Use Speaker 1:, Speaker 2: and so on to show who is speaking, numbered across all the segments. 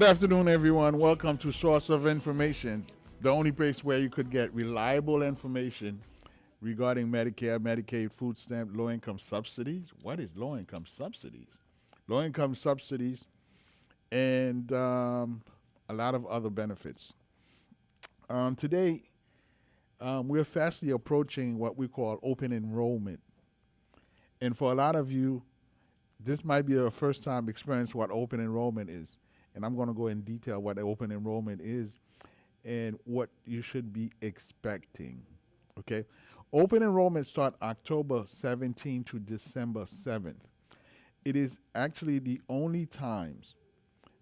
Speaker 1: Good afternoon, everyone. Welcome to Source of Information, the only place where you could get reliable information regarding Medicare, Medicaid, food stamp, low income subsidies. What is low income subsidies? Low income subsidies and a lot of other benefits. Today, we're fastly approaching what we call open enrollment. And for a lot of you, this might be your first time experience what open enrollment is. And I'm going to go in detail what open enrollment is and what you should be expecting. Okay? Open enrollment start October 17 to December 7th. It is actually the only times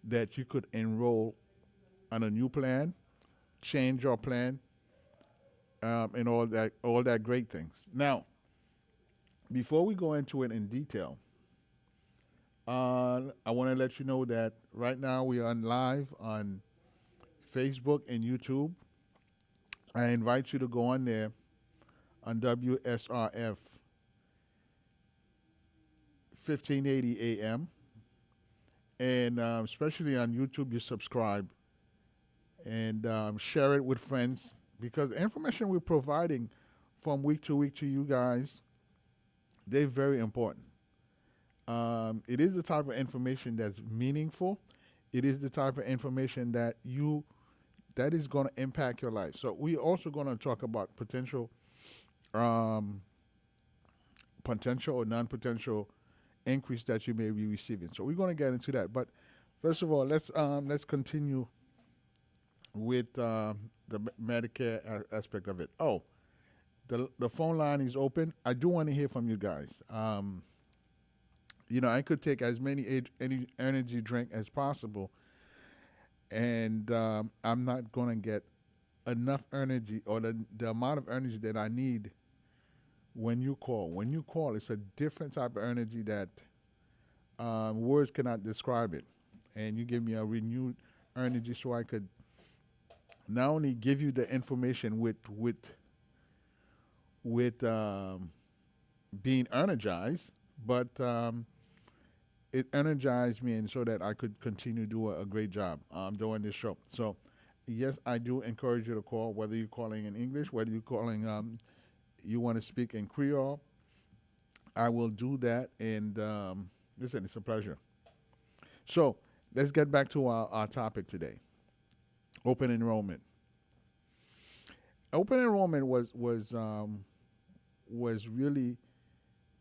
Speaker 1: that you could enroll on a new plan, change your plan, and all that great things. Now, before we go into it in detail, I want to let you know that right now we are live on Facebook and YouTube. I invite you to go on there on WSRF 1580 AM, and especially on YouTube, you subscribe and share it with friends because the information we're providing from week to week to you guys, they're very important. It is the type of information that's meaningful. It is the type of information that is going to impact your life. So we're also going to talk about um, potential or non-potential increase that you may be receiving. So we're going to get into that. But first of all, let's continue with the Medicare aspect of it. Oh, the phone line is open. I do want to hear from you guys. I could take as any energy drink as possible, and I'm not going to get enough energy or the amount of energy that I need when you call. When you call, it's a different type of energy that words cannot describe it. And you give me a renewed energy so I could not only give you the information with being energized, but it energized me and so that I could continue to do a great job doing this show. So, yes, I do encourage you to call, whether you're calling in English, whether you're calling, you want to speak in Creole, I will do that. And listen, it's a pleasure. So, let's get back to our topic today open enrollment. Open enrollment was really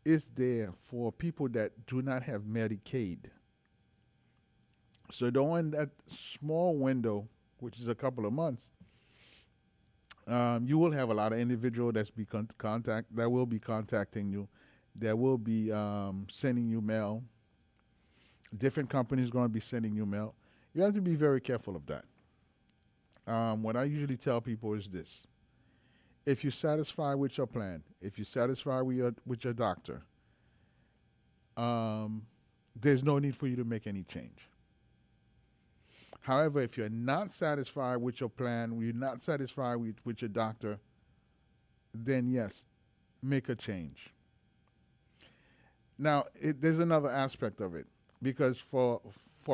Speaker 1: is there for people that do not have Medicaid. So during that small window, which is a couple of months, you will have a lot of individual that will be contacting you, that will be sending you mail. Different companies going to be sending you mail. You have to be very careful of that. What I usually tell people is this: if you're satisfied with your plan, if you're satisfied with your doctor, there's no need for you to make any change. However, if you're not satisfied with your plan, you're not satisfied with your doctor, then yes, make a change. Now, there's another aspect of it because for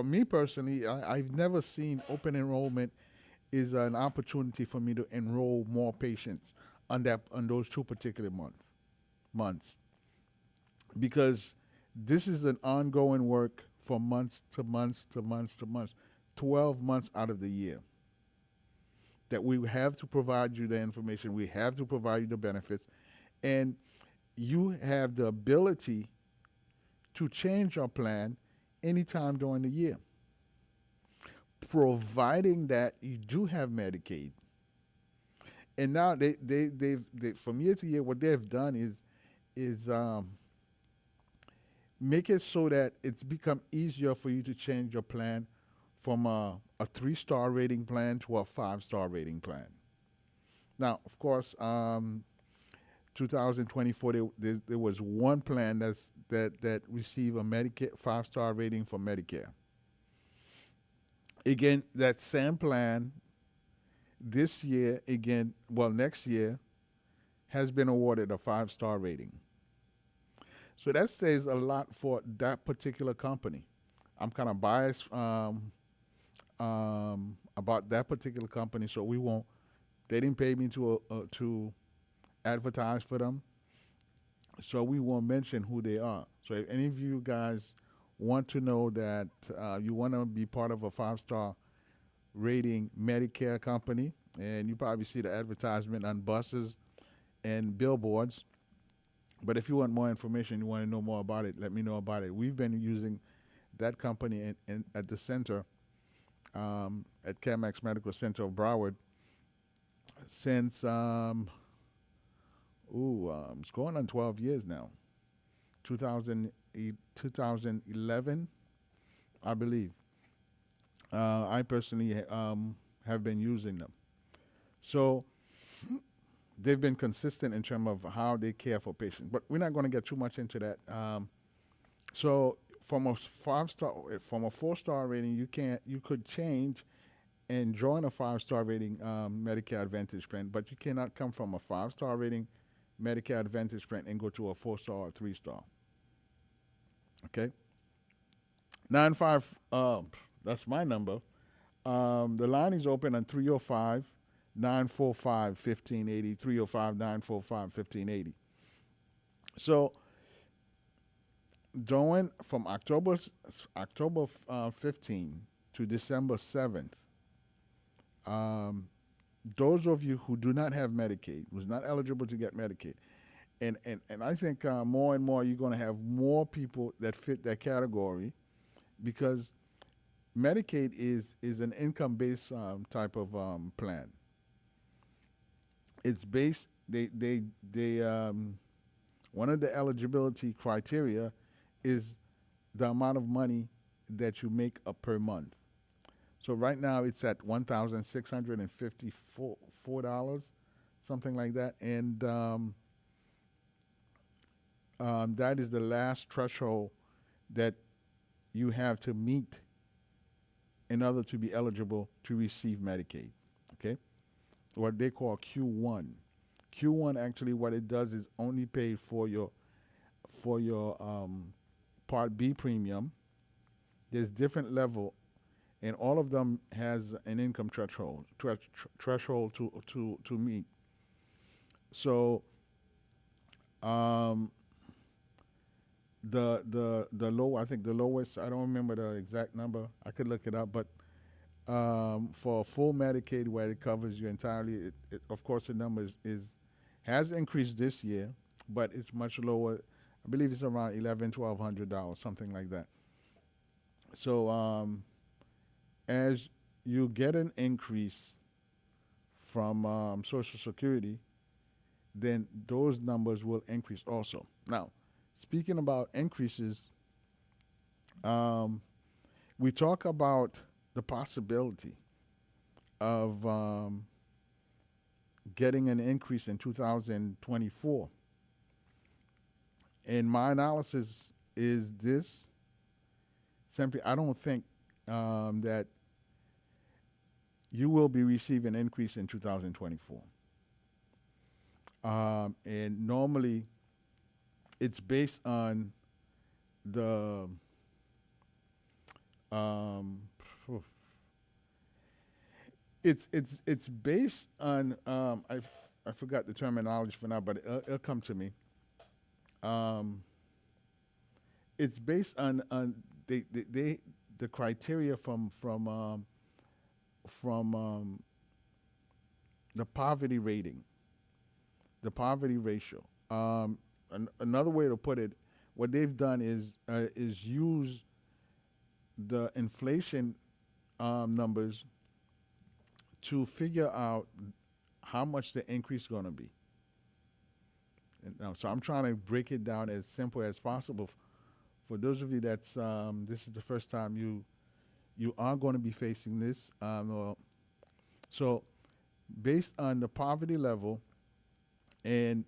Speaker 1: me personally, I've never seen open enrollment is an opportunity for me to enroll more patients on those two particular months because this is an ongoing work for months to months to months to months, 12 months out of the year that we have to provide you the information, we have to provide you the benefits, and you have the ability to change your plan anytime during the year, providing that you do have Medicaid. And now they from year to year, what they've done is make it so that it's become easier for you to change your plan from a 3-star rating plan to a 5-star rating plan. Now, of course, 2024 there was one plan that received a Medicare 5-star rating for Medicare. Again, that same plan this year again, well, next year has been awarded a 5-star rating. So that says a lot for that particular company. I'm kind of biased about that particular company, so we won't. They didn't pay me to advertise for them, so we won't mention who they are. So if any of you guys want to know that you want to be part of a 5-star rating Medicare company, and you probably see the advertisement on buses and billboards. But if you want more information, you want to know more about it, let me know about it. We've been using that company at the center, at CAMEX Medical Center of Broward, since it's going on 12 years now. 2000, 2011, I believe. I personally have been using them. So they've been consistent in terms of how they care for patients. But we're not going to get too much into that. So from a 5-star, from a 4-star rating, you could change and join a 5-star rating Medicare Advantage plan, but you cannot come from a 5-star rating Medicare Advantage plan and go to a 4-star or 3-star. Okay, 95. That's my number. The line is open on 305 945 1580. 305 945 1580. So going from October 15 to December 7th, those of you who do not have Medicaid, who's not eligible to get Medicaid, and I think more and more you're going to have more people that fit that category, because Medicaid is an income-based type of plan. It's based. They one of the eligibility criteria is the amount of money that you make up per month. So right now it's at $1,654, something like that, and that is the last threshold that you have to meet in order to be eligible to receive Medicaid. Okay, what they call Q1. Q1 actually what it does is only pay for your Part B premium. There's different level, and all of them has an income threshold to meet. So um, the low, I think the lowest, I don't remember the exact number. I could look it up, but for full Medicaid, where it covers you entirely, of course the number is has increased this year, but it's much lower. I believe it's around $1,100, $1,200, something like that. So as you get an increase from Social Security, then those numbers will increase also. Now, speaking about increases, um, we talk about the possibility of getting an increase in 2024. And my analysis is this: simply, I don't think that you will be receiving an increase in 2024. And normally, it's based on the um, it's based on I forgot the terminology for now, but it'll come to me. Um, it's based on the criteria from the poverty rating, the poverty ratio. Another way to put it, what they've done is use the inflation numbers to figure out how much the increase is going to be. And now, so I'm trying to break it down as simple as possible. For those of you that's this is the first time you are going to be facing this. So based on the poverty level and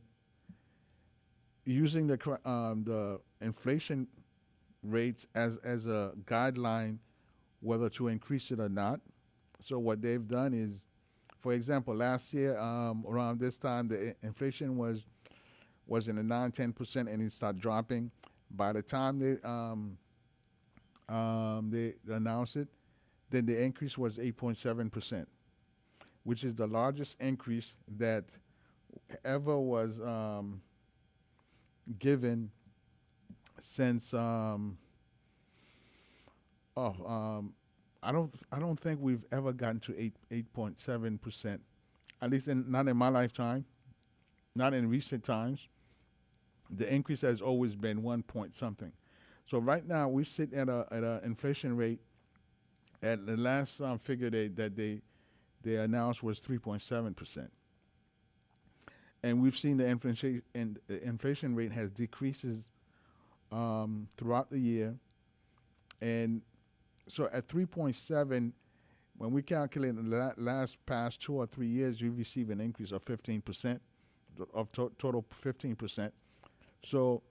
Speaker 1: using the inflation rates as a guideline whether to increase it or not. So what they've done is, for example, last year around this time the inflation was in the 9-10% and it started dropping. By the time they announced it, then the increase was 8.7%, which is the largest increase that ever was given since oh I don't think we've ever gotten to 8.7%, at least not in my lifetime, not in recent times. The increase has always been 1 point something. So right now we sit at a inflation rate at the last figure they announced was 3.7%, and we've seen the inflation rate has decreases throughout the year, and so at 3.7, when we calculate the last past 2 or 3 years, you receive an increase of 15%, of total 15%. So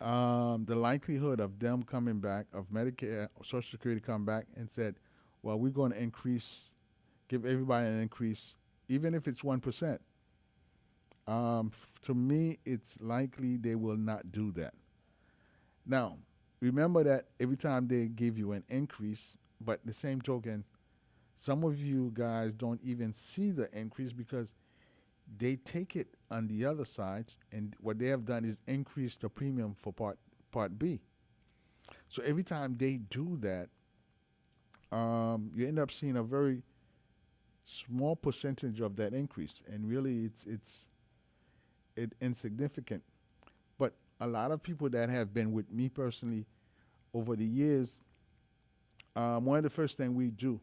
Speaker 1: the likelihood of them coming back, of Medicare, Social Security come back and said, well, we're going to give everybody an increase, even if it's 1%. To me, it's likely they will not do that. Now, remember that every time they give you an increase, but the same token, some of you guys don't even see the increase because they take it on the other side, and what they have done is increase the premium for part B. So every time they do that, you end up seeing a very small percentage of that increase, and really it's insignificant. But a lot of people that have been with me personally over the years, one of the first things we do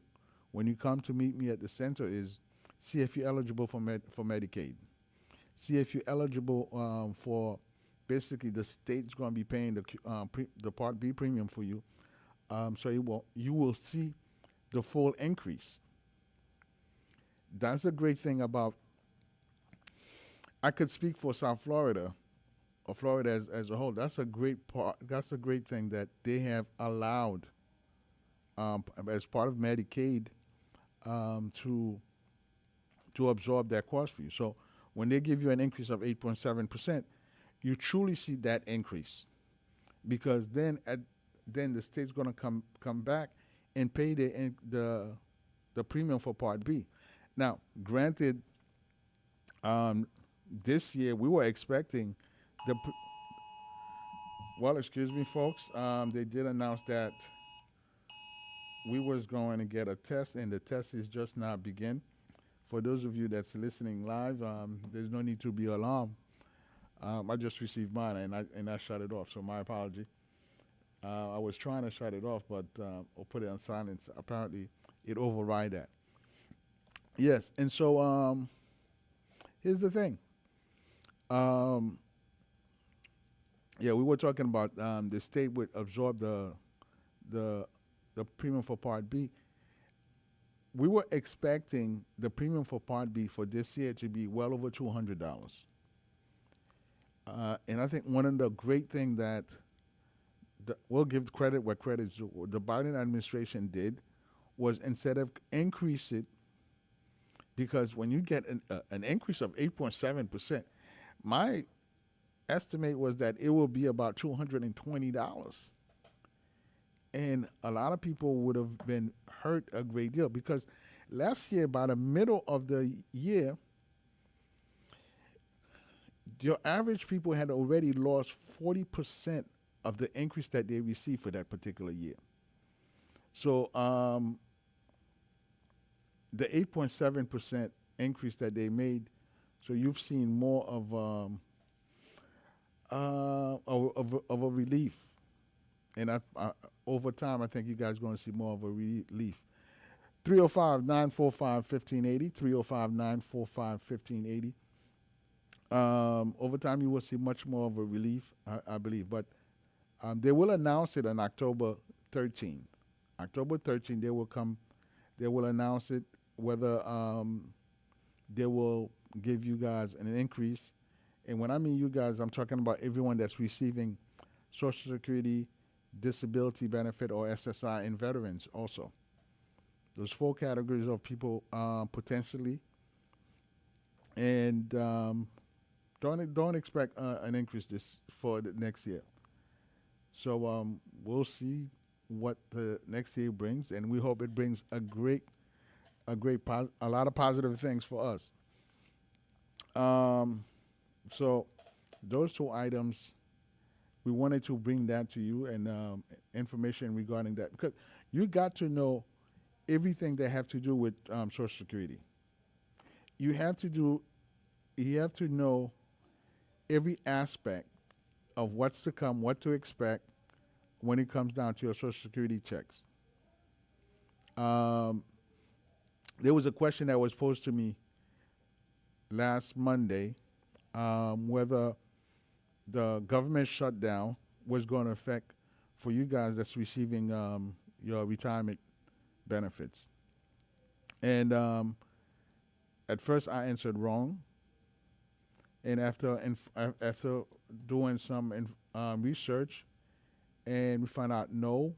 Speaker 1: when you come to meet me at the center is see if you're eligible for Medicaid. See if you're eligible for, basically the state's going to be paying the Part B premium for you. So you will see the full increase. That's a great thing about. I could speak for South Florida or Florida as a whole. That's a great part. That's a great thing that they have allowed as part of Medicaid to absorb that cost for you. So when they give you an increase of 8.7%, you truly see that increase, because then the state's going to come back and pay the premium for Part B. Now, granted, this year we were expecting the. Well, excuse me, folks. They did announce that we was going to get a test, and the test is just now begin. For those of you that's listening live, there's no need to be alarmed. I just received mine, and I shut it off. So my apology. I was trying to shut it off, but or put it on silence. Apparently, it override that. Yes, and so here's the thing. Um, yeah, we were talking about the state would absorb the the premium for Part B. We were expecting the premium for Part B for this year to be well over $200. And I think one of the great things that we'll give credit where credit's due, what the Biden administration did was, instead of increase it, because when you get an increase of 8.7%, my estimate was that it will be about $220. And a lot of people would have been hurt a great deal, because last year, by the middle of the year, your average people had already lost 40% of the increase that they received for that particular year. So the 8.7% increase that they made, so you've seen more of a relief. And over time, I think you guys are going to see more of a relief. 305-945-1580, 305-945-1580. Over time, you will see much more of a relief, I believe. But they will announce it on October 13th. October 13th, they will announce it, whether they will give you guys an increase. And when I mean you guys, I'm talking about everyone that's receiving Social Security, disability benefit, or SSI, and veterans also. Those four categories of people potentially. And don't expect an increase this for the next year. So we'll see what the next year brings, and we hope it brings a lot of positive things for us. Um, so those two items, we wanted to bring that to you and information regarding that because you got to know everything that have to do with Social Security. You have to do. You have to know every aspect of what's to come, what to expect when it comes down to your Social Security checks. Um, there was a question that was posed to me last Monday whether the government shutdown was going to affect for you guys that's receiving your retirement benefits. And at first, I answered wrong, and after doing some research, and we found out no,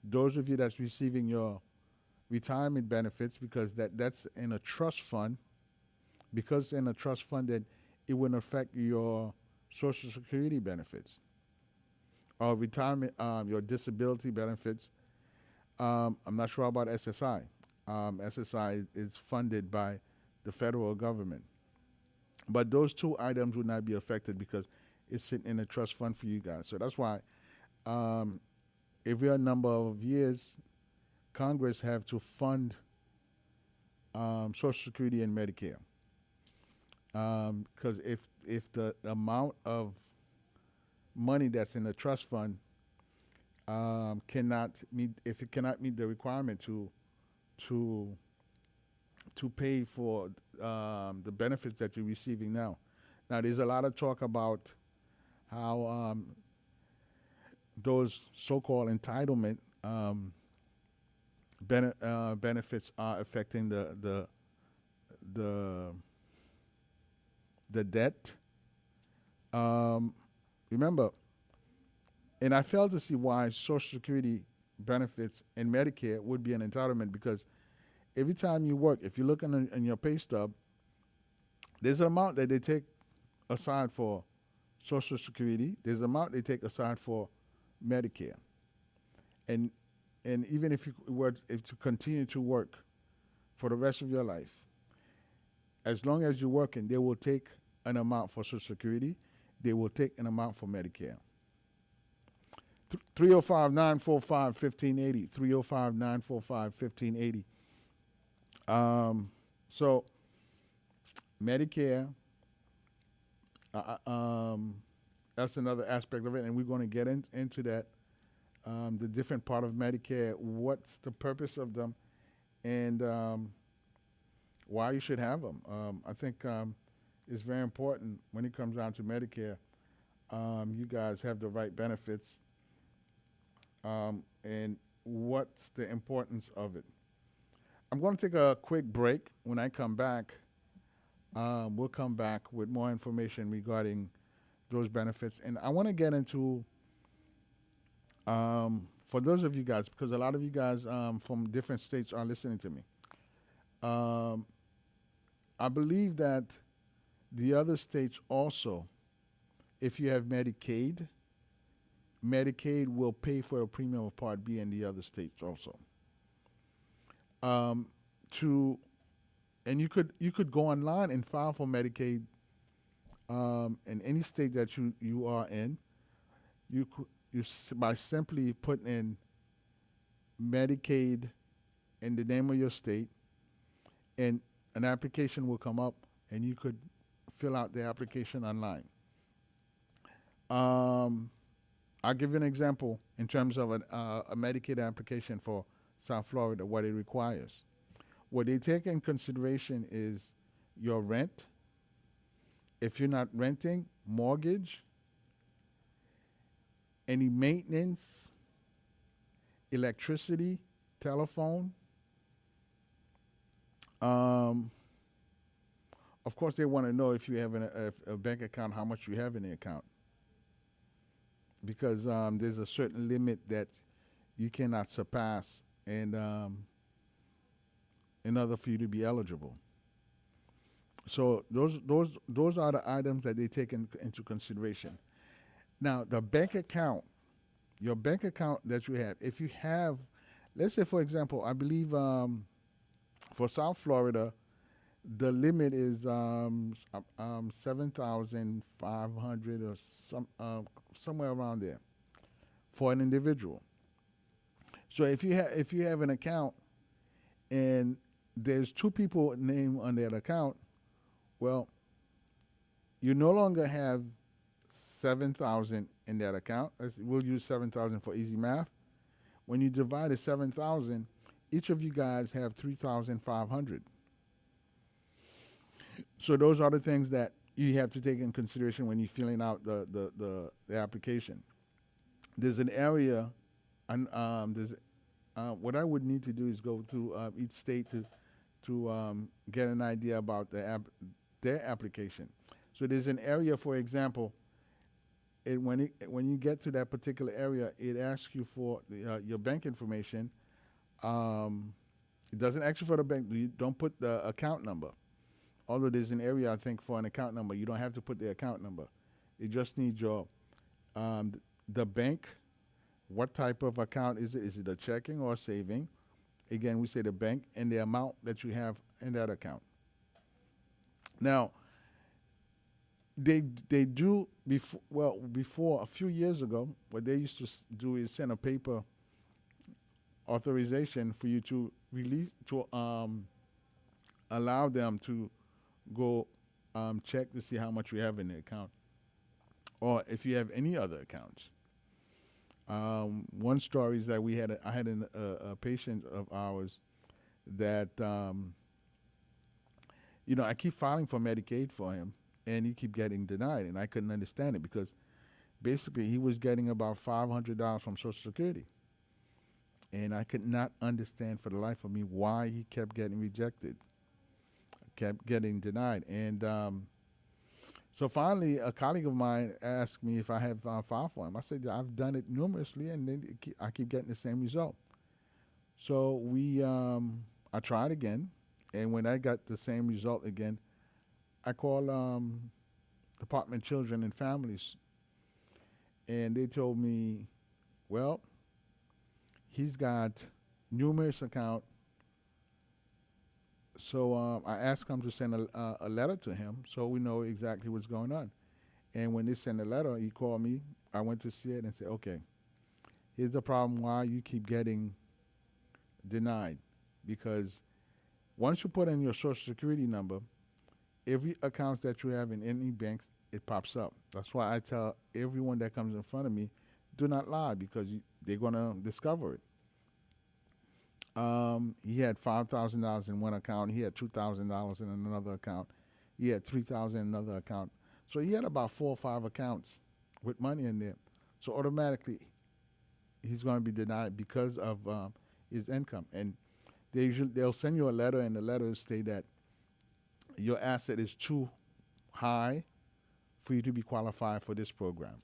Speaker 1: those of you that's receiving your retirement benefits because that's in a trust fund, because in a trust fund that it wouldn't affect your Social Security benefits or retirement, your disability benefits. I'm not sure about SSI. SSI is funded by the federal government. But those two items would not be affected because it's sitting in a trust fund for you guys. So that's why um, every number of years, Congress have to fund Social Security and Medicare. Because if the amount of money that's in the trust fund cannot meet, if it cannot meet the requirement to to pay for the benefits that you're receiving now. Now, there's a lot of talk about how those so-called entitlement benefits are affecting the the debt. Um, remember, and I fail to see why Social Security benefits and Medicare would be an entitlement because every time you work, if you look in your pay stub, there's an amount that they take aside for Social Security. There's an amount they take aside for Medicare, and and even if you were if to continue to work for the rest of your life, as long as you're working, they will take an amount for Social Security. They will take an amount for Medicare. 305 945 1580. 305 945 1580. So Medicare, that's another aspect of it, and we're going to get into that. The different part of Medicare, what's the purpose of them, and why you should have them. I think it's very important when it comes down to Medicare. You guys have the right benefits, and what's the importance of it. I'm going to take a quick break. When I come back, we'll come back with more information regarding those benefits. And I want to get into, for those of you guys, because a lot of you guys from different states are listening to me. Um, I believe that the other states also, if you have Medicaid, Medicaid will pay for a premium of Part B in the other states also. Um, to and you could go online and file for Medicaid in any state that you are in. You could by simply putting in Medicaid in the name of your state, and an application will come up, and you could fill out the application online. Um, I'll give you an example in terms of a Medicaid application for South Florida, what it requires. What they take in consideration is your rent. If you're not renting, mortgage, any maintenance, electricity, telephone. Um, of course, they want to know if you have a bank account, how much you have in the account, because there's a certain limit that you cannot surpass, and in order for you to be eligible. So those are the items that they take into consideration. Now, the bank account. your bank account that you have, if you have, let's say for example, I believe for South Florida, the limit is 7,500 or somewhere around there for an individual. So if you have an account and there's two people named on that account, well, you no longer have 7,000 in that account. We'll use 7,000 for easy math. When you divide the 7,000, each of you guys have 3,500. So those are the things that you have to take in consideration when you're filling out the application. There's an area, and there's what I would need to do is go to each state to get an idea about their application. So there's an area, for example, when you get to that particular area, it asks you for your bank information. It doesn't ask you for the bank. You don't put the account number. Although there's an area, I think, for an account number, you don't have to put the account number. You just need your the bank. What type of account is it? Is it a checking or a saving? Again, we say the bank and the amount that you have in that account. Now, they do before a few years ago, what they used to do is send a paper authorization for you to release to allow them to go check to see how much you have in the account, or if you have any other accounts. One story is that I had a patient of ours that I keep filing for Medicaid for him, and he keep getting denied, and I couldn't understand it because basically he was getting about $500 from Social Security, and I could not understand for the life of me why he kept getting rejected, kept getting denied, and so finally a colleague of mine asked me if I had filed for him. I said I've done it numerously, and then I keep getting the same result. So I tried again, and when I got the same result again, I called Department of Children and Families, and they told me, well, he's got numerous account. So I asked him to send a letter to him so we know exactly what's going on. And when they sent a letter, he called me. I went to see it and said, okay, here's the problem why you keep getting denied. Because once you put in your Social Security number, every account that you have in any banks, it pops up. That's why I tell everyone that comes in front of me, do not lie because they're going to discover it. He had $5,000 in one account. He had $2,000 in another account. He had $3,000 in another account. So he had about 4 or 5 accounts with money in there. So automatically, he's going to be denied because of his income. And they'll send you a letter, and the letter will state that your asset is too high for you to be qualified for this program.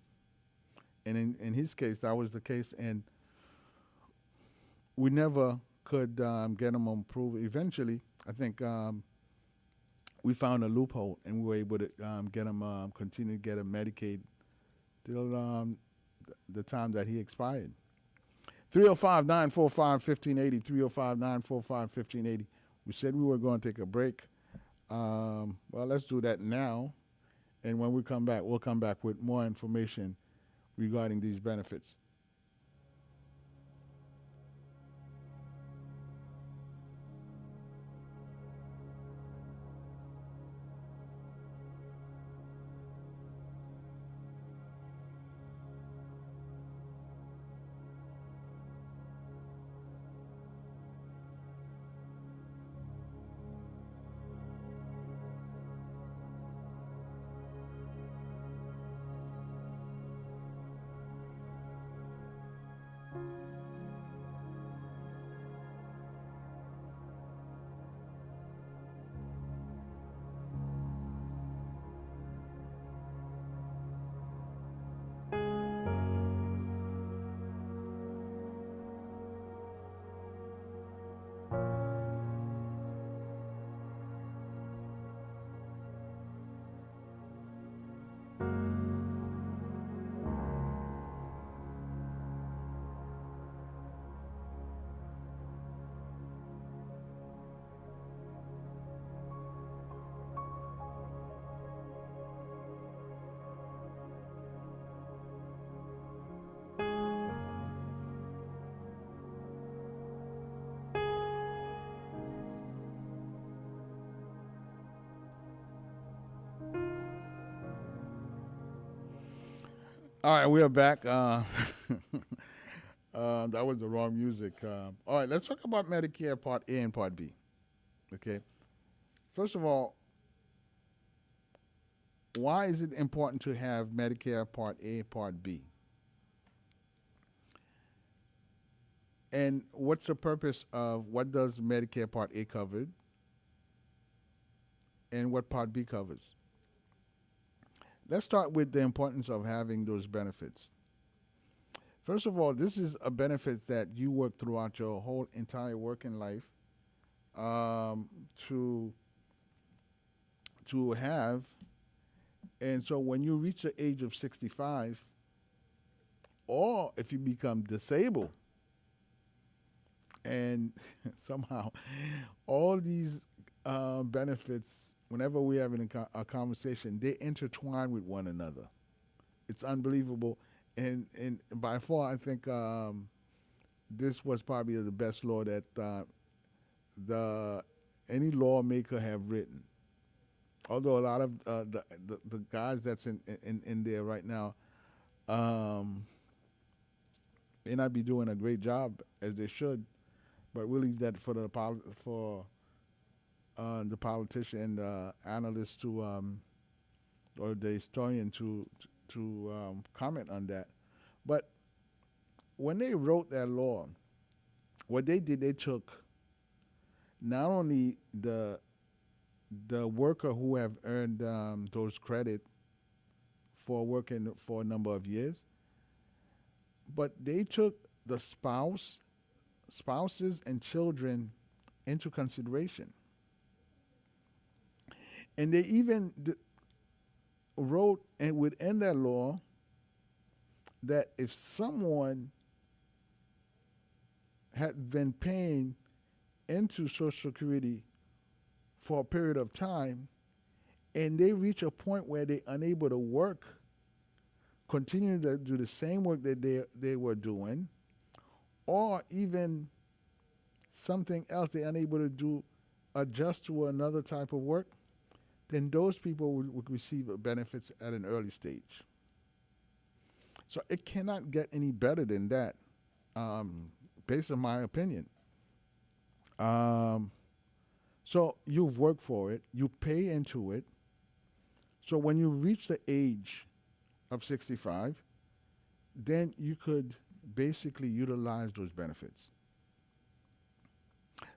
Speaker 1: And in his case, that was the case, and we never could get him approved. Eventually, I think we found a loophole, and we were able to get him continue to get a Medicaid till the time that he expired. 305-945-1580, 305-945-1580. We said we were going to take a break. Well, let's do that now. And when we come back, we'll come back with more information regarding these benefits. All right, we are back. That was the wrong music. All right, let's talk about Medicare Part A and Part B. Okay. First of all, why is it important to have Medicare Part A, Part B? And what's the purpose of what does Medicare Part A cover and what Part B covers? Let's start with the importance of having those benefits. First of all, this is a benefit that you work throughout your whole entire working life um, to have, and so when you reach the age of 65, or if you become disabled, and somehow all these benefits, whenever we have a conversation, they intertwine with one another. It's unbelievable, and by far, I think this was probably the best law that the any lawmaker have written. Although a lot of the guys that's in there right now um, may not be doing a great job as they should, but we'll leave that for the politician and the analyst to or the historian to comment on that. But when they wrote that law, what they did, they took not only the worker who have earned those credit for working for a number of years, but they took the spouses and children into consideration, and they even wrote and within that law that if someone had been paying into Social Security for a period of time and they reach a point where they're unable to work, continue to do the same work that they were doing, or even something else they're unable to do, adjust to another type of work, then those people would receive benefits at an early stage. So it cannot get any better than that, based on my opinion. Um, so you've worked for it, you pay into it. So when you reach the age of 65, then you could basically utilize those benefits.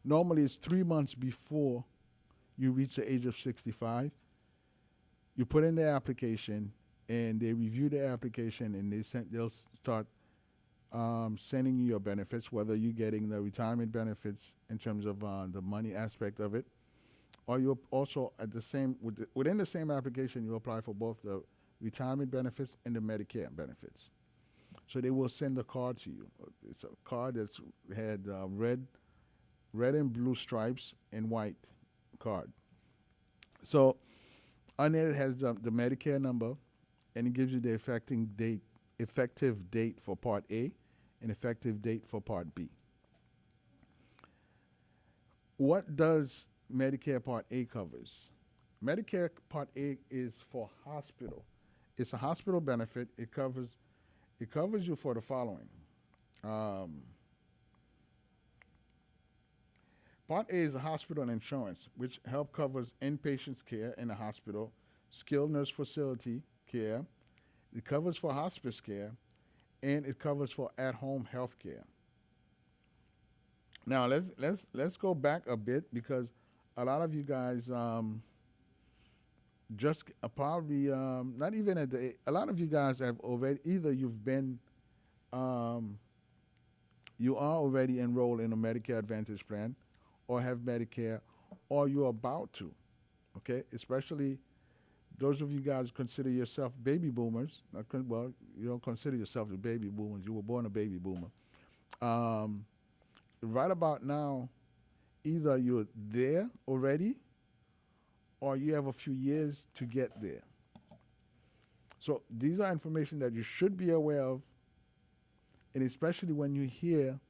Speaker 1: Normally, it's 3 months before you reach the age of 65. You put in the application, and they review the application, and they'll start sending you your benefits, whether you're getting the retirement benefits in terms of the money aspect of it, or you also at the same within the same application you apply for both the retirement benefits and the Medicare benefits. So they will send a card to you. It's a card that's had red and blue stripes and white card. So on it has the Medicare number, and it gives you the effective date for Part A, and effective date for Part B. What does Medicare Part A covers? Medicare Part A is for hospital. It's a hospital benefit. It covers you for the following. Um, Part A is a hospital insurance, which help covers inpatient care in a hospital, skilled nurse facility care. It covers for hospice care, and it covers for at-home health care. Now let's go back a bit because a lot of you guys just probably not even at the a lot of you guys have already either um, you are already enrolled in a Medicare Advantage plan, or have Medicare, or you're about to. Okay, especially those of you guys who consider yourself baby boomers. Well, you don't consider yourself a baby boomers. You were born a baby boomer. Um, right about now, either you're there already, or you have a few years to get there. So these are information that you should be aware of, and especially when you hear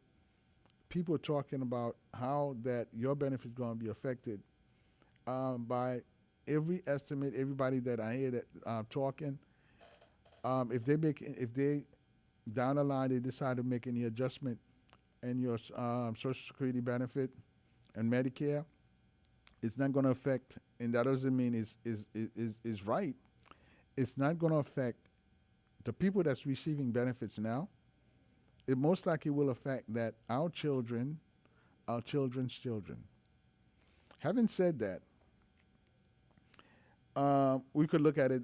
Speaker 1: people talking about how that your benefit is going to be affected by every estimate, everybody that I hear that talking, if they down the line they decide to make any adjustment in your Social Security benefit and Medicare, it's not going to affect, and that doesn't mean is right. It's not going to affect the people that's receiving benefits now. It most likely will affect that our children, our children's children. Having said that, we could look at it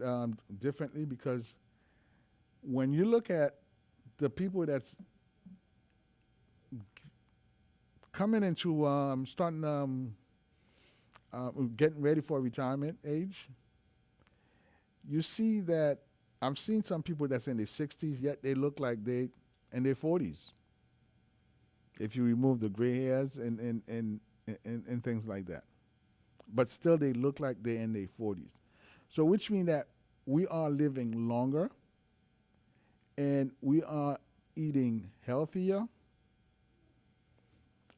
Speaker 1: differently because when you look at the people that's coming into starting getting ready for retirement age, you see that I've seen some people that's in their 60s yet they look like they in their 40s. If you remove the gray hairs and things like that, but still they look like they're in their 40s. So which means that we are living longer and we are eating healthier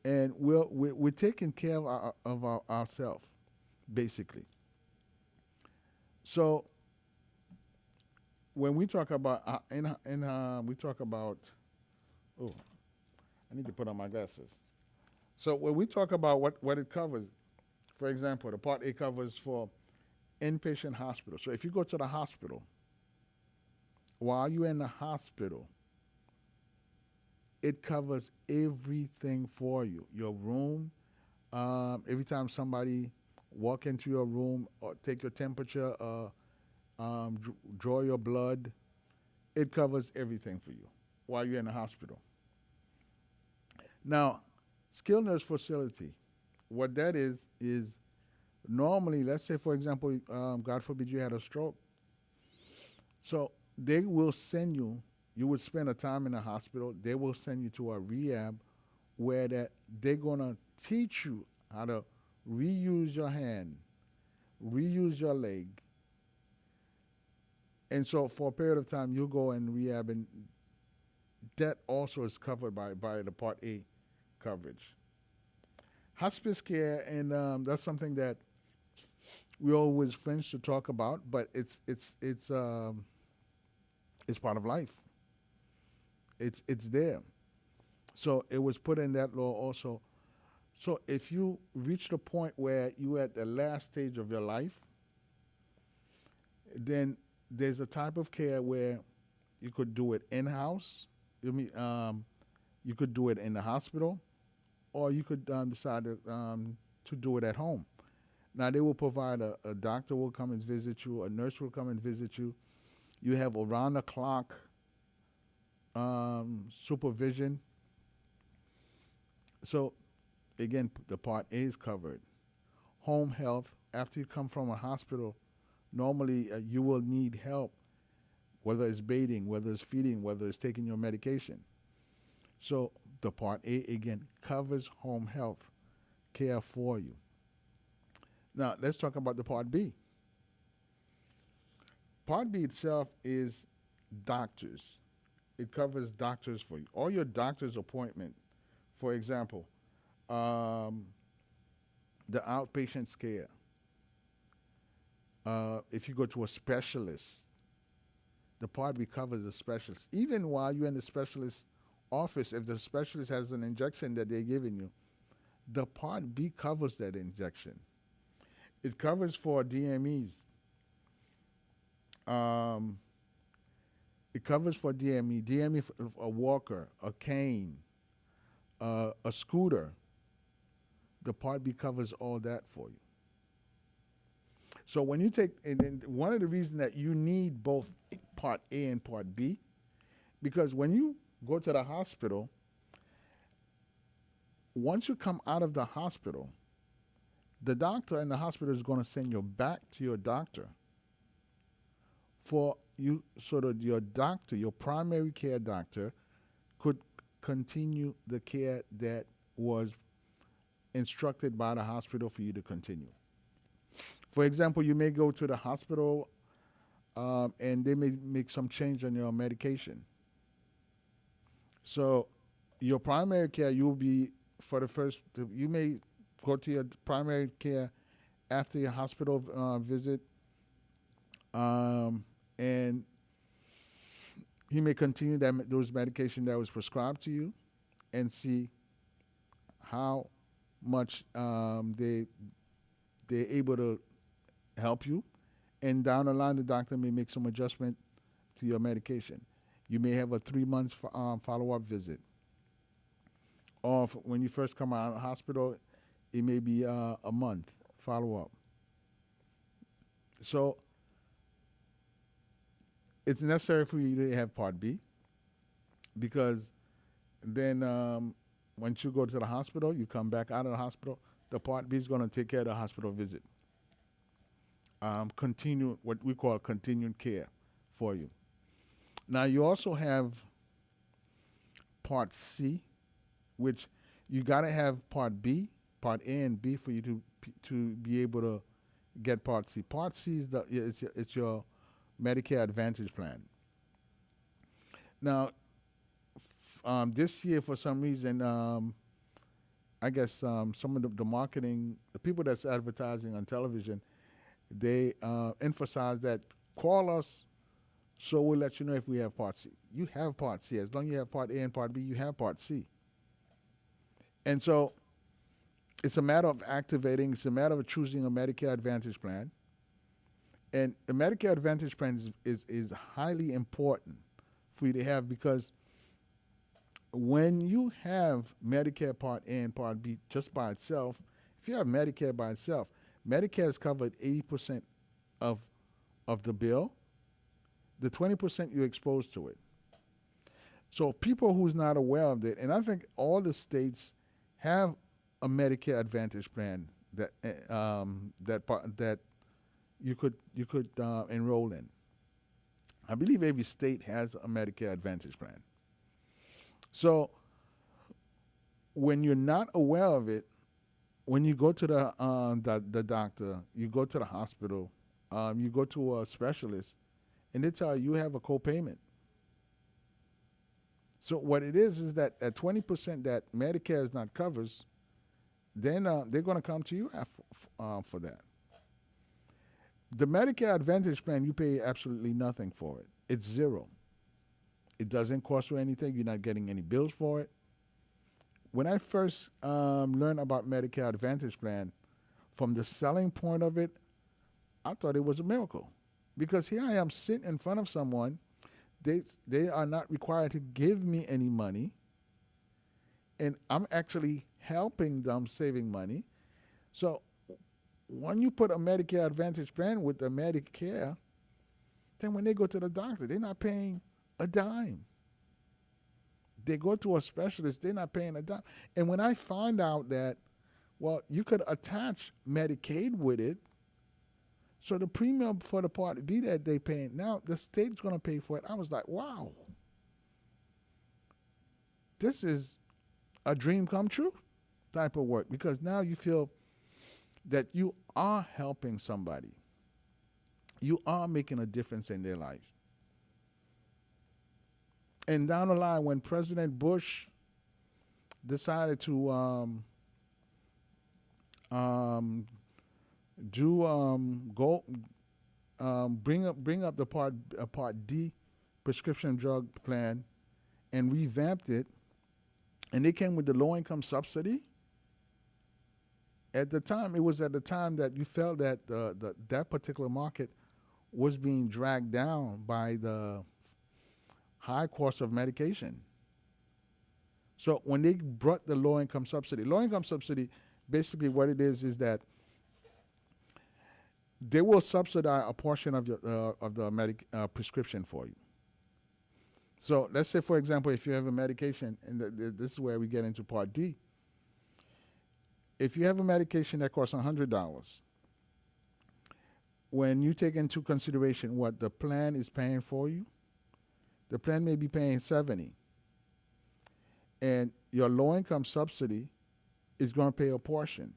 Speaker 1: and we're taking care of ourselves basically. So when we talk about we talk about, oh, I need to put on my glasses. So when we talk about what it covers, for example, the Part A covers for inpatient hospital. So if you go to the hospital, while you're in the hospital, it covers everything for you. Your room, every time somebody walk into your room or take your temperature, draw your blood, it covers everything for you while you're in the hospital. Now, skilled nurse facility, what that is normally, let's say, for example, God forbid you had a stroke. So they will send you, you would spend a time in the hospital, they will send you to a rehab where that they're going to teach you how to reuse your hand, reuse your leg. And so for a period of time, you'll go in rehab, and that also is covered by the Part A coverage. Hospice care, and that's something that we always fringe to talk about, but it's part of life. It's there. So it was put in that law also. So if you reach the point where you're at the last stage of your life, then there's a type of care where you could do it in house. You could do it in the hospital, or you could decide to do it at home. Now they will provide a doctor will come and visit you, a nurse will come and visit you. You have around the clock supervision. So again, the Part A is covered. Home health. After you come from a hospital, normally you will need help, whether it's bathing, whether it's feeding, whether it's taking your medication. So the Part A again covers home health care for you. Now let's talk about the Part B. Part B itself is doctors. It covers doctors for you. All your doctor's appointment, for example, the outpatient care. If you go to a specialist, the Part B covers the specialist. Even while you're in the specialist office, if the specialist has an injection that they're giving you, the Part B covers that injection. It covers for DMEs. It covers for DME for a walker, a cane, a scooter. The Part B covers all that for you. So when you take, and then one of the reasons that you need both Part A and Part B, because when you go to the hospital, once you come out of the hospital, the doctor in the hospital is going to send you back to your doctor for you, so that your doctor, your primary care doctor, could continue the care that was instructed by the hospital for you to continue. For example, you may go to the hospital and they may make some change on your medication. So your primary care, you'll be for the first, you may go to your primary care after your hospital visit, and He may continue those medication that was prescribed to you, and see how much they're able to help you. And down the line, the doctor may make some adjustment to your medication. You may have a 3 months follow up visit, or when you first come out of the hospital, it may be a month follow up. So it's necessary for you to have Part B, because then once you go to the hospital, you come back out of the hospital, the Part B is going to take care of the hospital visit. Continue what we call continued care for you. Now you also have Part C, which you got to have Part B, Part A and B for you to be able to get Part C. Part C is it's your Medicare Advantage plan. Now, this year for some reason, I guess some of the marketing, the people that's advertising on television, they emphasize that call us, so we'll let you know if we have Part C. You have Part C. As long as you have Part A and Part B, you have Part C. And so it's a matter of activating, it's a matter of choosing a Medicare Advantage plan. And the Medicare Advantage plan is highly important for you to have, because when you have Medicare Part A and Part B just by itself, if you have Medicare by itself, Medicare has covered 80% of the bill. The 20% you're exposed to it. So people who's not aware of it, and I think all the states have a Medicare Advantage plan that you could enroll in. I believe every state has a Medicare Advantage plan. So when you're not aware of it, when you go to the doctor, you go to the hospital, you go to a specialist, and they tell you have a copayment. So what it is that at 20% that Medicare is not covers, then they're going to come to you for that. The Medicare Advantage plan, you pay absolutely nothing for it. It's zero. It doesn't cost you anything. You're not getting any bills for it. When I first learned about Medicare Advantage plan, from the selling point of it, I thought it was a miracle. Because here I am sitting in front of someone, they are not required to give me any money, and I'm actually helping them saving money. So when you put a Medicare Advantage plan with the Medicare, then when they go to the doctor, they're not paying a dime. They go to a specialist, they're not paying a dime. And when I find out that, well, you could attach Medicaid with it, so the premium for the Part B that they paying, now the state's going to pay for it. I was like, wow, this is a dream come true type of work, because now you feel that you are helping somebody. You are making a difference in their life. And down the line, when President Bush decided to bring up the Part D prescription drug plan and revamped it, and they came with the low income subsidy. At the time, it was at the time that you felt that that particular market was being dragged down by the high cost of medication. So when they brought the low income subsidy, basically what it is that they will subsidize a portion of the prescription for you. So let's say, for example, if you have a medication, and this is where we get into Part D. If you have a medication that costs $100, when you take into consideration what the plan is paying for you, the plan may be paying $70, and your low-income subsidy is going to pay a portion.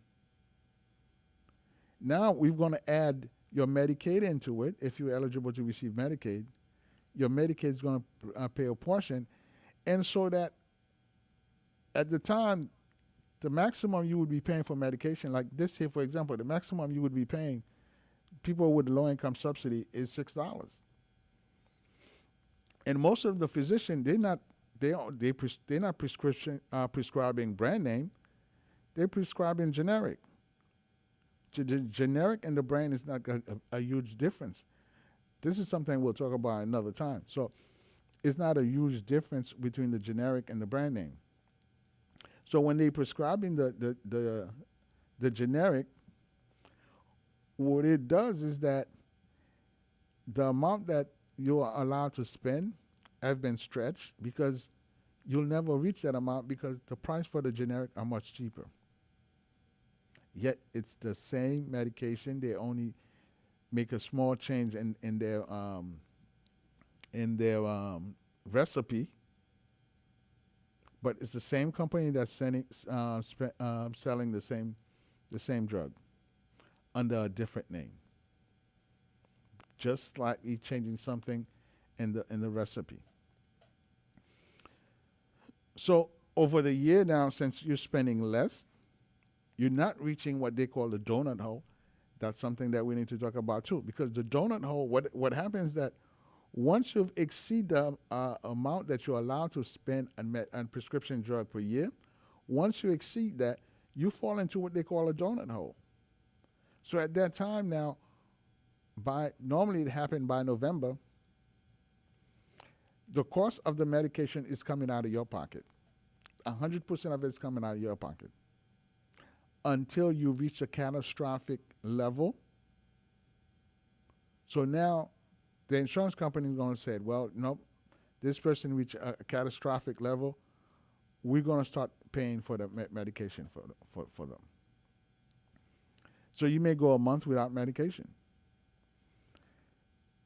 Speaker 1: Now we're going to add your Medicaid into it. If you're eligible to receive Medicaid, your Medicaid is going to pay a portion, and so that at the time, the maximum you would be paying for medication, like this here, for example, the maximum you would be paying people with the low-income subsidy is $6. And most of the physician, they're not prescribing brand name. They're prescribing generic. The generic and the brand is not a huge difference. This is something we'll talk about another time. So it's not a huge difference between the generic and the brand name. So when they prescribing the generic, what it does is that the amount that you are allowed to spend have been stretched because you'll never reach that amount because the price for the generic are much cheaper. Yet it's the same medication. They only make a small change in their recipe, but it's the same company that's selling the same drug under a different name, just slightly changing something in the recipe. So over the year now, since you're spending less, you're not reaching what they call the donut hole. That's something that we need to talk about too, because the donut hole, what happens is that once you've exceed the amount that you're allowed to spend on prescription drug per year, once you exceed that, you fall into what they call a donut hole. So at that time now, by normally it happened by November, the cost of the medication is coming out of your pocket. 100% of it is coming out of your pocket until you reach a catastrophic level. So now the insurance company is going to say, well, nope, this person reached a catastrophic level. We're going to start paying for the medication for them. So you may go a month without medication.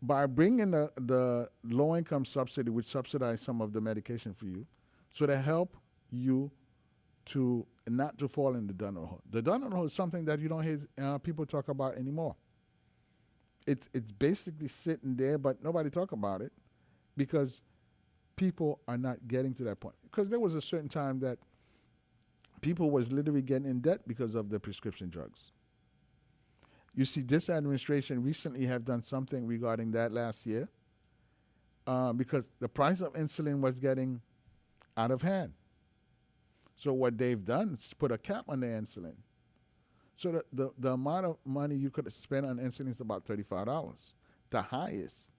Speaker 1: By bringing the low-income subsidy, which subsidize some of the medication for you, so to help you to not to fall in the donut hole. The donut hole is something that you don't hear people talk about anymore. It's basically sitting there, but nobody talk about it because people are not getting to that point. Because there was a certain time that people was literally getting in debt because of the prescription drugs. You see, this administration recently have done something regarding that last year because the price of insulin was getting out of hand. So what they've done is put a cap on the insulin. So the amount of money you could spend on insulin is about $35, the highest.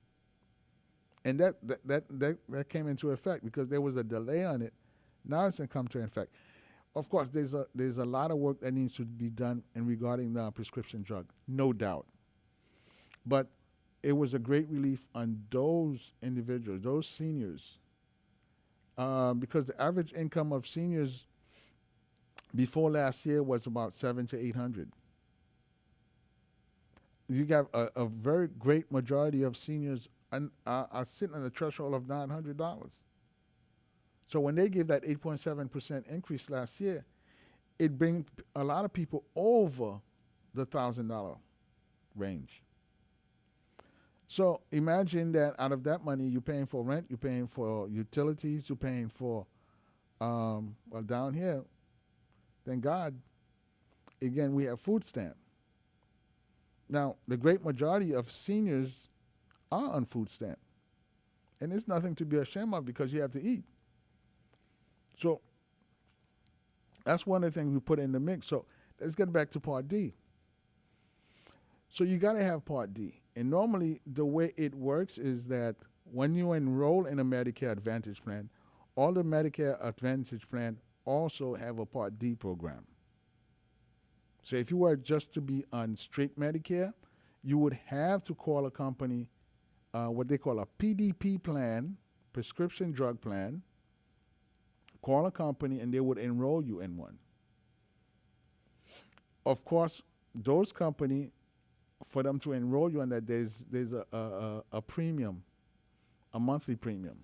Speaker 1: And that came into effect because there was a delay on it. Now it's going to come to effect. Of course, there's a lot of work that needs to be done in regarding the prescription drug, no doubt. But it was a great relief on those individuals, those seniors, because the average income of seniors before last year was about $700 to $800. You got a very great majority of seniors are sitting on the threshold of $900. So when they gave that 8.7% increase last year, it brings a lot of people over the $1,000 range. So imagine that out of that money, you're paying for rent, you're paying for utilities, you're paying for, well, down here, thank God, again, we have food stamp. Now, the great majority of seniors are on food stamp. And it's nothing to be ashamed of because you have to eat. So that's one of the things we put in the mix. So let's get back to Part D. So you got to have Part D. And normally the way it works is that when you enroll in a Medicare Advantage plan, all the Medicare Advantage plan also have a Part D program. So if you were just to be on straight Medicare, you would have to call a company, what they call a PDP plan, prescription drug plan, call a company and they would enroll you in one. Of course, those companies, for them to enroll you in that, there's a premium, a monthly premium.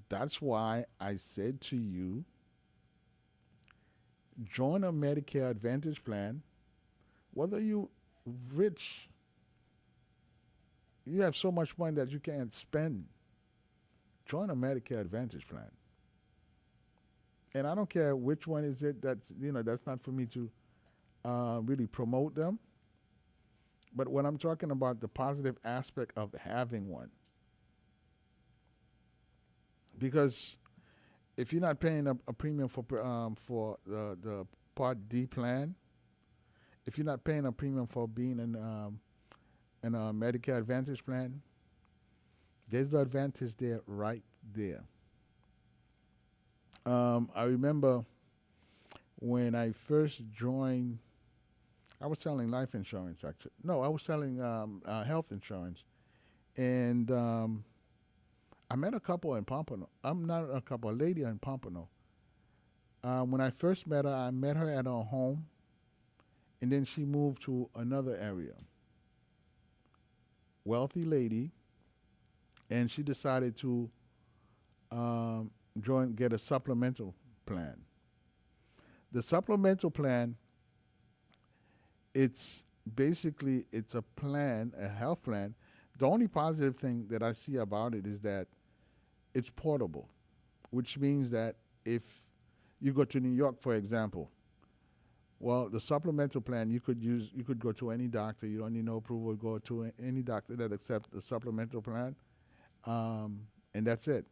Speaker 1: That's why I said to you, join a Medicare Advantage plan, whether you rich, you have so much money that you can't spend, join a Medicare Advantage plan. And I don't care which one is it. That's not for me to really promote them. But when I'm talking about the positive aspect of having one, because if you're not paying a premium for the Part D plan, if you're not paying a premium for being in a Medicare Advantage plan, there's the advantage there right there. I remember when I first joined, I was selling life insurance actually. No, I was selling health insurance, and I met a couple in Pompano. I'm not a couple, a lady in Pompano. When I first met her, I met her at her home, and then she moved to another area. Wealthy lady, and she decided to get a supplemental plan. The supplemental plan, it's basically it's a plan, a health plan. The only positive thing that I see about it is that it's portable, which means that if you go to New York, for example, well, the supplemental plan you could go to any doctor. You don't need no approval. Go to any doctor that accepts the supplemental plan, and that's it.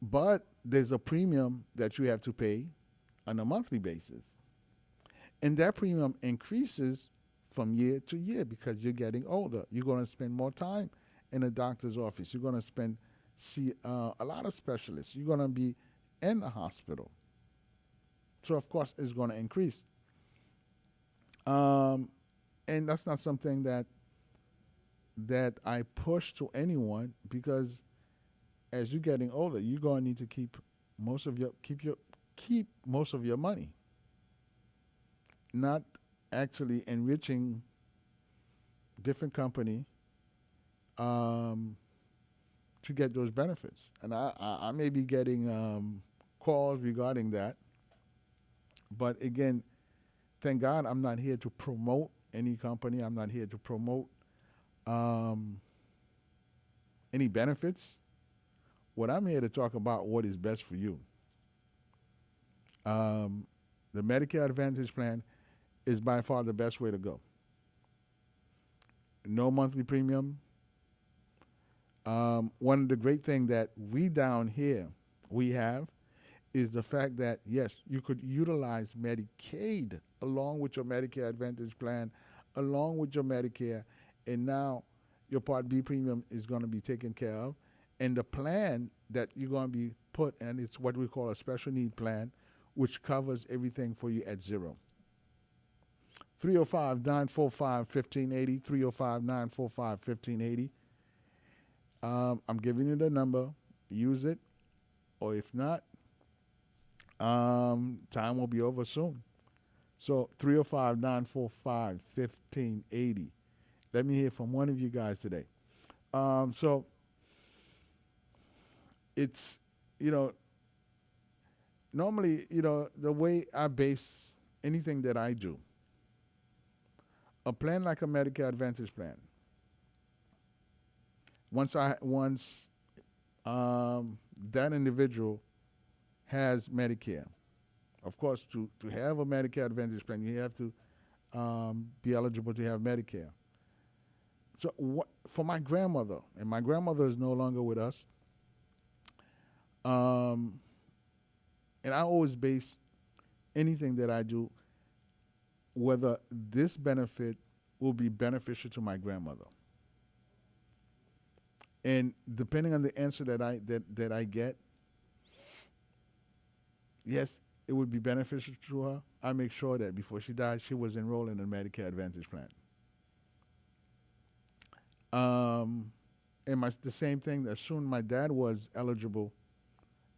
Speaker 1: But there's a premium that you have to pay on a monthly basis, and that premium increases from year to year because you're getting older. You're going to spend more time in a doctor's office. You're going to see a lot of specialists. You're going to be in the hospital. So of course it's going to increase. Um, and that's not something that I push to anyone because as you're getting older, you're going to need to keep most of your money, not actually enriching different company um, to get those benefits. And I may be getting calls regarding that, but again, thank God I'm not here to promote any company. I'm not here to promote um, any benefits. What I'm here to talk about what is best for you. Um, the Medicare Advantage plan is by far the best way to go. No monthly premium. One of the great things that we down here we have is the fact that yes, you could utilize Medicaid along with your Medicare Advantage plan, along with your Medicare, and now your Part B premium is going to be taken care of, and the plan that you're going to be put in, it's what we call a special need plan, which covers everything for you at zero. 305-945-1580, 305-945-1580. I'm giving you the number. Use it, or if not, time will be over soon. So 305-945-1580. Let me hear from one of you guys today. So it's, you know, normally, the way I base anything that I do, a plan like a Medicare Advantage plan, once that individual has Medicare, of course, to have a Medicare Advantage plan, you have to be eligible to have Medicare. So for my grandmother, and my grandmother is no longer with us, um, and I always base anything that I do whether this benefit will be beneficial to my grandmother. And depending on the answer that I get, yes, it would be beneficial to her. I make sure that before she died, she was enrolled in a Medicare Advantage plan. And the same thing. As soon my dad was eligible,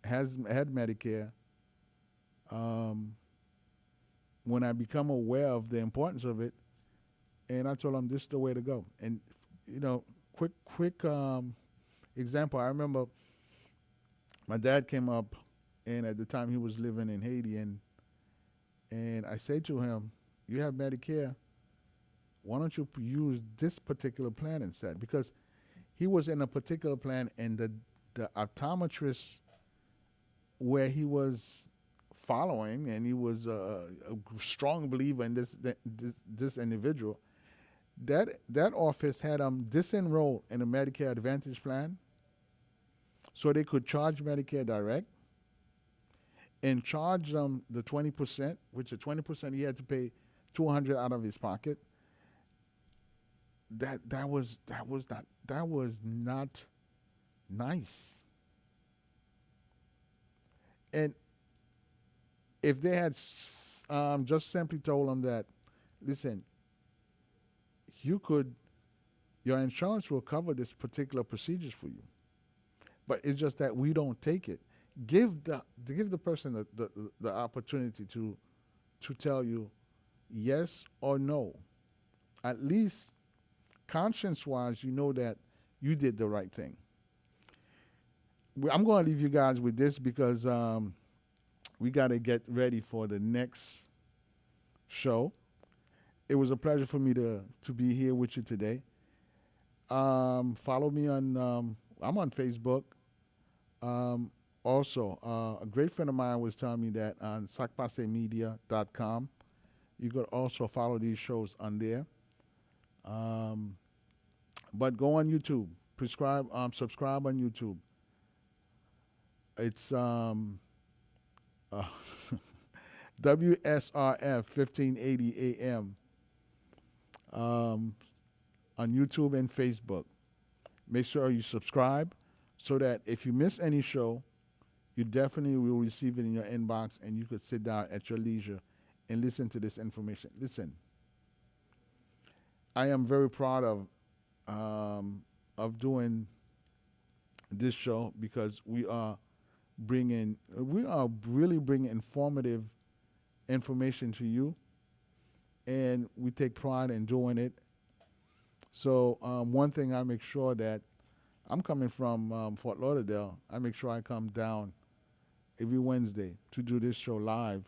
Speaker 1: had Medicare. Um, when I become aware of the importance of it, and I told him this is the way to go. And quick example. I remember my dad came up, and at the time he was living in Haiti, and I say to him, "You have Medicare. Why don't you use this particular plan instead?" Because he was in a particular plan, and the optometrist where he was following, and he was a strong believer in this individual. That office had disenrolled in a Medicare Advantage plan, so they could charge Medicare direct and charge them the 20%, which the 20% he had to pay 200 out of his pocket. That was not nice. And if they had just simply told him that, listen, you could, your insurance will cover this particular procedures for you, but it's just that we don't take it. Give the person the opportunity to tell you yes or no. At least conscience wise, you know that you did the right thing. I'm going to leave you guys with this because we got to get ready for the next show. It was a pleasure for me to be here with you today. Follow me on, I'm on Facebook. Also, a great friend of mine was telling me that on sacpasemedia.com, you could also follow these shows on there. Um, but go on YouTube, subscribe on YouTube. It's uh, WSRF 1580 AM um, on YouTube and Facebook. Make sure you subscribe so that if you miss any show, you definitely will receive it in your inbox and you could sit down at your leisure and listen to this information. Listen, I am very proud of doing this show because we are really bringing informative information to you, and we take pride in doing it. So one thing I make sure that I'm coming from Fort Lauderdale. I make sure I come down every Wednesday to do this show live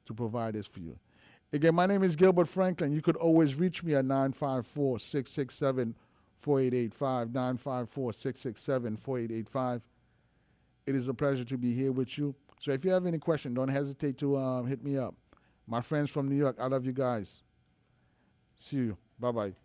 Speaker 1: to provide this for you. Again, my name is Gilbert Franklin. You could always reach me at 954-667-4885, 954-667-4885. It is a pleasure to be here with you. So if you have any question, don't hesitate to hit me up. My friends from New York, I love you guys. See you. Bye-bye.